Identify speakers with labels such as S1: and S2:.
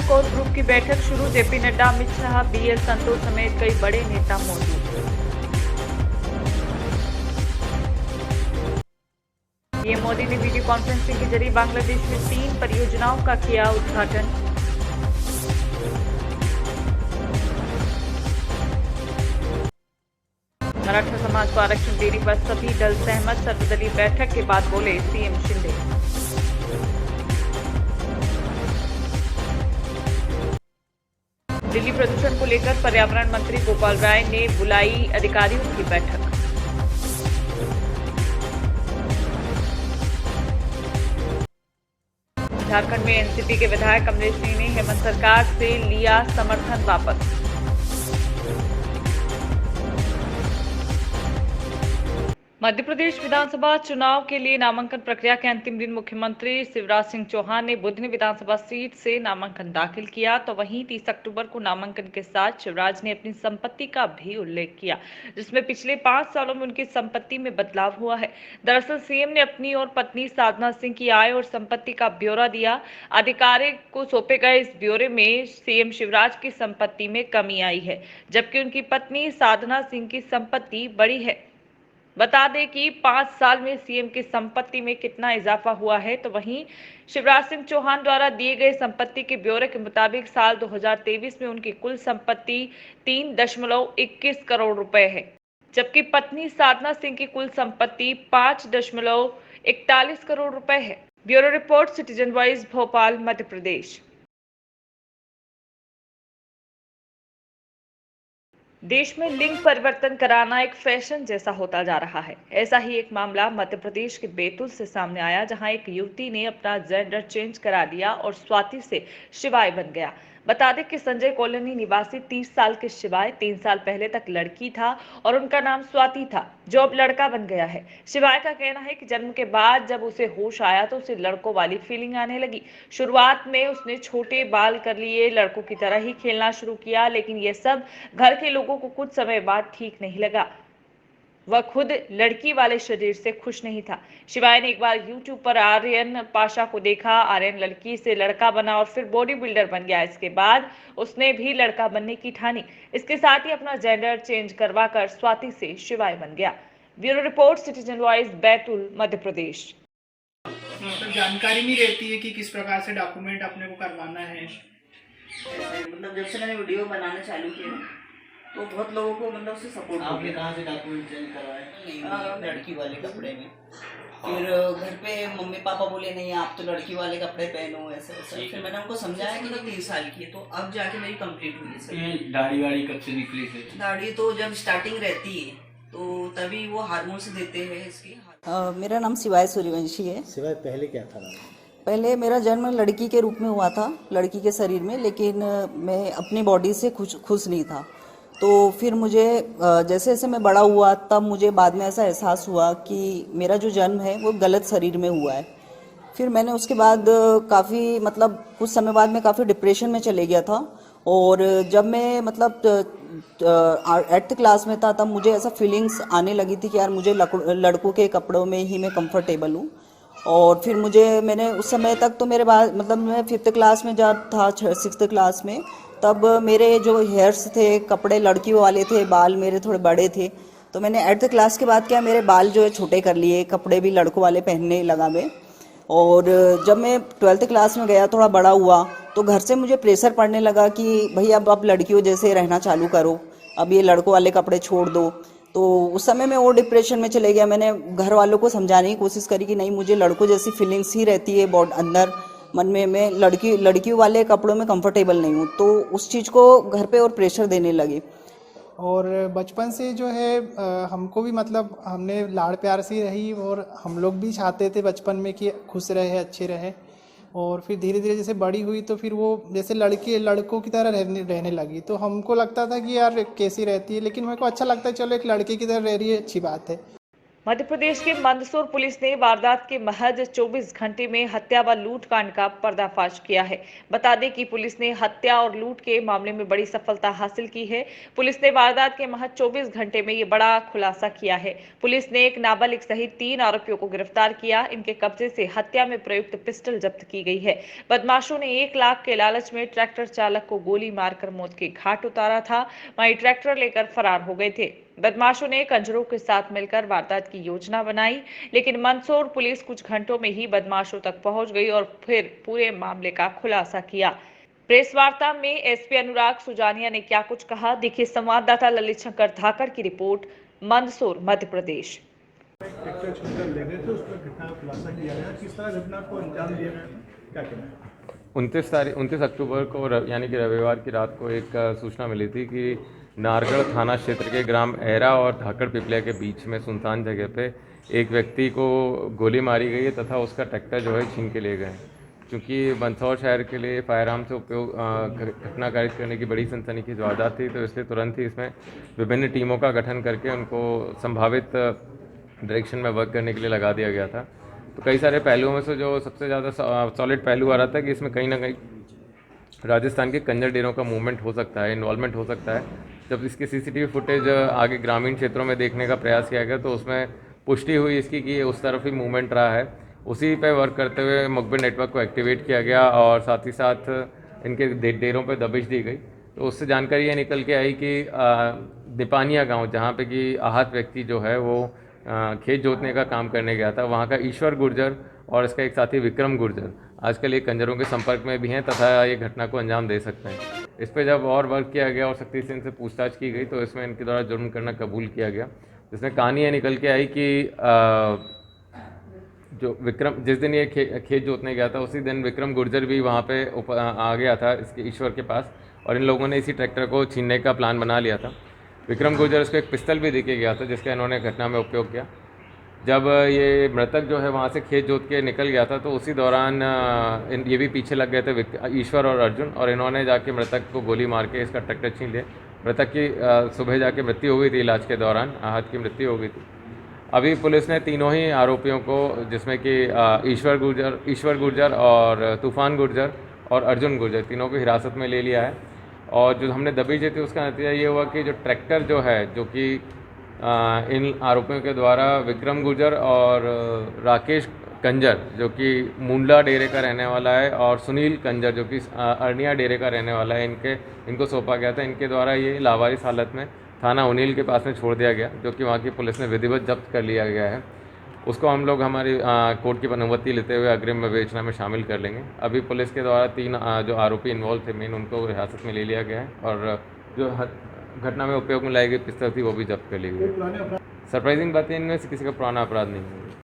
S1: Core group की बैठक शुरू। जेपी नड्डा, अमित शाह, बीएल संतोष समेत कई बड़े नेता मौजूद। पीएम मोदी ने वीडियो कॉन्फ्रेंसिंग के जरिए बांग्लादेश में 3 परियोजनाओं का किया उद्घाटन। मराठा समाज को आरक्षण देने पर सभी दल सहमत। सर्वदलीय बैठक के बाद बोले सीएम शिंदे। दिल्ली प्रदूषण को लेकर पर्यावरण मंत्री गोपाल राय ने बुलाई अधिकारियों की बैठक। झारखंड में एनसीपी के विधायक कमलेश सिंह ने हेमंत सरकार से लिया समर्थन वापस। मध्य प्रदेश विधानसभा चुनाव के लिए नामांकन प्रक्रिया के अंतिम दिन मुख्यमंत्री शिवराज सिंह चौहान ने बुधनी विधानसभा सीट से नामांकन दाखिल किया, तो वहीं 30 अक्टूबर को नामांकन के साथ शिवराज ने अपनी संपत्ति का भी उल्लेख किया, जिसमें पिछले 5 सालों में उनकी संपत्ति में बदलाव हुआ है। दरअसल सीएम ने अपनी और पत्नी साधना सिंह की आय और संपत्ति का ब्यौरा दिया। आधिकारिक को सौंपे गए इस ब्यौरे में सीएम शिवराज की संपत्ति में कमी आई है, जबकि उनकी पत्नी साधना सिंह की संपत्ति बढ़ी है। बता दें कि 5 साल में सीएम की संपत्ति में कितना इजाफा हुआ है, तो वहीं शिवराज सिंह चौहान द्वारा दिए गए संपत्ति के ब्यौरे के मुताबिक साल 2023 में उनकी कुल संपत्ति 3.21 करोड़ रुपए है, जबकि पत्नी साधना सिंह की कुल संपत्ति 5.41 करोड़ रुपए है। Bureau report, citizen voice, Bhopal, Madhya Pradesh. देश में लिंग परिवर्तन कराना एक फैशन जैसा होता जा रहा है। ऐसा ही एक मामला मध्य प्रदेश के बैतूल से सामने आया, जहां एक युवती ने अपना जेंडर चेंज करा दिया और स्वाति से शिवाय बन गया। बता दें कि संजय कॉलोनी निवासी 30 साल के शिवाय 3 साल पहले तक लड़की था और उनका नाम स्वाति था, जो अब लड़का बन गया है। शिवाय का कहना है कि जन्म के बाद जब उसे होश आया तो उसे लड़कों वाली फीलिंग आने लगी। शुरुआत में उसने छोटे बाल कर लिए, लड़कों की तरह ही खेलना शुरू किया, लेकिन यह सब घर के लोगों को कुछ समय बाद ठीक नहीं लगा। वह खुद लड़की वाले शरीर से खुश नहीं था। शिवाय ने एक बार YouTube पर आर्यन पाशा को देखा। आर्यन लड़की से लड़का बना और फिर बॉडी बिल्डर बन गया। इसके बाद उसने भी लड़का बनने की ठानी। इसके साथ ही अपना जेंडर चेंज करवा कर स्वाति से शिवाय बन गया। Bureau report, citizen voice, Betul, Madhya Pradesh.
S2: तो जानकारी नहीं रहती है कि किस प्रकार से डॉक्यूमेंट अपने को करवाना है।
S3: मतलब जब से मैंने वीडियो बनाना चालू किया तो बहुत लोगों को मतलब उससे सपोर्ट।
S4: आपने कहाँ से डॉक्यूमेंट चेंज करवाए?
S3: लड़की वाले कपड़े में। फिर घर पे मम्मी पापा बोले नहीं आप तो लड़की वाले कपड़े पहनो, ऐसे ऐसे। फिर मैंने उनको समझाया कि 30 साल की है, तो अब जाके मेरी कंप्लीट हुई है सर।
S4: दाढ़ी वाड़ी कब से निकली थी?
S3: दाढ़ी तो जब स्टार्टिंग रहती है तो तभी वो हार्मोन से देते हैं इसकी। मेरा नाम शिवाय सूर्यवंशी है।
S5: शिवाय पहले क्या था?
S3: पहले मेरा जन्म लड़की के रूप में हुआ था, लड़की के शरीर में, लेकिन मैं अपनी बॉडी से खुश नहीं था। तो फिर मुझे जैसे जैसे मैं बड़ा हुआ तब मुझे बाद में ऐसा एहसास हुआ कि मेरा जो जन्म है वो गलत शरीर में हुआ है। फिर मैंने उसके बाद काफ़ी मतलब कुछ समय बाद मैं काफ़ी डिप्रेशन में चले गया था। और जब मैं मतलब 8th क्लास में था तब मुझे ऐसा फीलिंग्स आने लगी थी कि यार मुझे लड़कों के कपड़ों में ही मैं कंफर्टेबल हूँ। और फिर मैंने उस समय तक तो मेरे बाद मतलब मैं 5th क्लास में जब था, 6th क्लास में, तब मेरे जो हेयर्स थे, कपड़े लड़कियों वाले थे, बाल मेरे थोड़े बड़े थे। तो मैंने 8th क्लास के बाद क्या मेरे बाल जो है छोटे कर लिए, कपड़े भी लड़कों वाले पहनने लगा मैं। और जब मैं 12th क्लास में गया, थोड़ा बड़ा हुआ, तो घर से मुझे प्रेशर पड़ने लगा कि भाई अब लड़कियों जैसे रहना चालू करो, अब ये लड़कों वाले कपड़े छोड़ दो। तो उस समय मैं और डिप्रेशन में चले गया। मैंने घर वालों को समझाने की कोशिश करी कि नहीं, मुझे लड़कों जैसी फीलिंग्स ही रहती है अंदर मन में, मैं लड़कियों वाले कपड़ों में कंफर्टेबल नहीं हूँ। तो उस चीज़ को घर पे और प्रेशर देने लगे।
S2: और बचपन से जो है हमको भी मतलब हमने लाड़ प्यार से रही और हम लोग भी चाहते थे बचपन में कि खुश रहे, अच्छे रहे। और फिर धीरे धीरे जैसे बड़ी हुई तो फिर वो जैसे लड़कों की तरह रहने लगी। तो हमको लगता था कि यार कैसी रहती है, लेकिन मेरे को अच्छा लगता है चलो एक लड़के की तरह रह रही है, अच्छी बात है।
S1: मध्य प्रदेश के मंदसौर पुलिस ने वारदात के महज 24 घंटे में हत्या व लूट कांड का पर्दाफाश किया है। बता दें कि पुलिस ने हत्या और लूट के मामले में बड़ी सफलता हासिल की है। पुलिस ने वारदात के महज 24 घंटे में ये बड़ा खुलासा किया है। पुलिस ने एक नाबालिग सहित 3 आरोपियों को गिरफ्तार किया। इनके कब्जे से हत्या में प्रयुक्त पिस्टल जब्त की गई है। बदमाशों ने 1 लाख के लालच में ट्रैक्टर चालक को गोली मारकर मौत के घाट उतारा था। वहीं ट्रैक्टर लेकर फरार हो गए थे। बदमाशों ने कंजरों के साथ मिलकर वारदात की योजना बनाई, लेकिन मंदसौर पुलिस कुछ घंटों में ही बदमाशों तक पहुंच गई और फिर पूरे मामले का खुलासा किया। प्रेस वार्ता में एसपी अनुराग सुजानिया ने क्या कुछ कहा, देखिए संवाददाता ललित शंकर धाकर की रिपोर्ट, मंदसौर, मध्य प्रदेश।
S5: ट्रैक्टर छूकर ले गए थे, उसमें घटना का खुलासा किया गया। किस तरह घटना को अंजाम दिया गया था, क्या कहना है?
S6: 29 अक्टूबर को यानी कि रविवार की रात को एक सूचना मिली थी कि नारगढ़ थाना क्षेत्र के ग्राम एरा और धाकड़ पिपलिया के बीच में सुनसान जगह पे एक व्यक्ति को गोली मारी गई है तथा उसका ट्रैक्टर जो है छीन के ले गए। क्योंकि मंदसौर शहर के लिए फायर आर्म से उपयोग घटना कारित करने की बड़ी सनसनीखेज वारदात थी, तो इसलिए तुरंत ही इसमें विभिन्न टीमों का गठन करके उनको संभावित डायरेक्शन में वर्क करने के लिए लगा दिया गया था। तो कई सारे पहलुओं में से जो सबसे ज़्यादा सॉलिड पहलू आ रहा था कि इसमें कहीं ना कहीं राजस्थान के कंजर डेरों का मूवमेंट हो सकता है, इन्वॉल्वमेंट हो सकता है। जब इसकी सीसीटीवी फुटेज आगे ग्रामीण क्षेत्रों में देखने का प्रयास किया गया तो उसमें पुष्टि हुई इसकी कि उस तरफ ही मूवमेंट रहा है। उसी पर वर्क करते हुए मुखबिर नेटवर्क को एक्टिवेट किया गया और साथ ही साथ इनके डेरों पर दबिश दी गई। तो उससे जानकारी ये निकल के आई कि दीपानिया गाँव, जहाँ पे कि आहत व्यक्ति जो है वो खेत जोतने का काम करने गया था, वहाँ का ईश्वर गुर्जर और इसका एक साथी विक्रम गुर्जर आजकल ये कंजरों के संपर्क में भी हैं तथा ये घटना को अंजाम दे सकते हैं। इस पर जब और वर्क किया गया और सख्ती से इनसे पूछताछ की गई तो इसमें इनके द्वारा जुर्म करना कबूल किया गया। जिसमें कहानी ये निकल के आई कि जो विक्रम जिस दिन ये खेत जोतने गया था उसी दिन विक्रम गुर्जर भी वहाँ पे आ गया था इसके ईश्वर के पास और इन लोगों ने इसी ट्रैक्टर को छीनने का प्लान बना लिया था। विक्रम गुर्जर उसको एक पिस्तल भी देके गया था जिसका इन्होंने घटना में उपयोग किया। जब ये मृतक जो है वहाँ से खेत जोत के निकल गया था तो उसी दौरान ये भी पीछे लग गए थे ईश्वर और अर्जुन, और इन्होंने जाके मृतक को गोली मार के इसका ट्रैक्टर छीन लिया। मृतक की सुबह जाके मृत्यु हो गई थी, इलाज के दौरान आहत की मृत्यु हो गई थी। अभी पुलिस ने तीनों ही आरोपियों को, जिसमें कि ईश्वर गुर्जर और तूफान गुर्जर और अर्जुन गुर्जर, तीनों को हिरासत में ले लिया है। और जो हमने दबिश दी थी उसका नतीजा ये हुआ कि जो ट्रैक्टर जो है, जो कि इन आरोपियों के द्वारा विक्रम गुर्जर और राकेश कंजर जो कि मुंडला डेरे का रहने वाला है और सुनील कंजर जो कि अरनिया डेरे का रहने वाला है, इनको सौंपा गया था। इनके द्वारा ये लावारिस हालत में थाना उनील के पास में छोड़ दिया गया, जो कि वहाँ की पुलिस ने विधिवत जब्त कर लिया गया है। उसको हम लोग हमारी कोर्ट की अनुमति लेते हुए अग्रिम विवेचना में शामिल कर लेंगे। अभी पुलिस के द्वारा 3 जो आरोपी इन्वॉल्व थे मेन, उनको हिरासत में ले लिया गया है और जो घटना में उपयोग में लाई गई पिस्तौल थी वो भी जब्त कर ली गई। सरप्राइजिंग बात है, इनमें से किसी का पुराना अपराध नहीं है।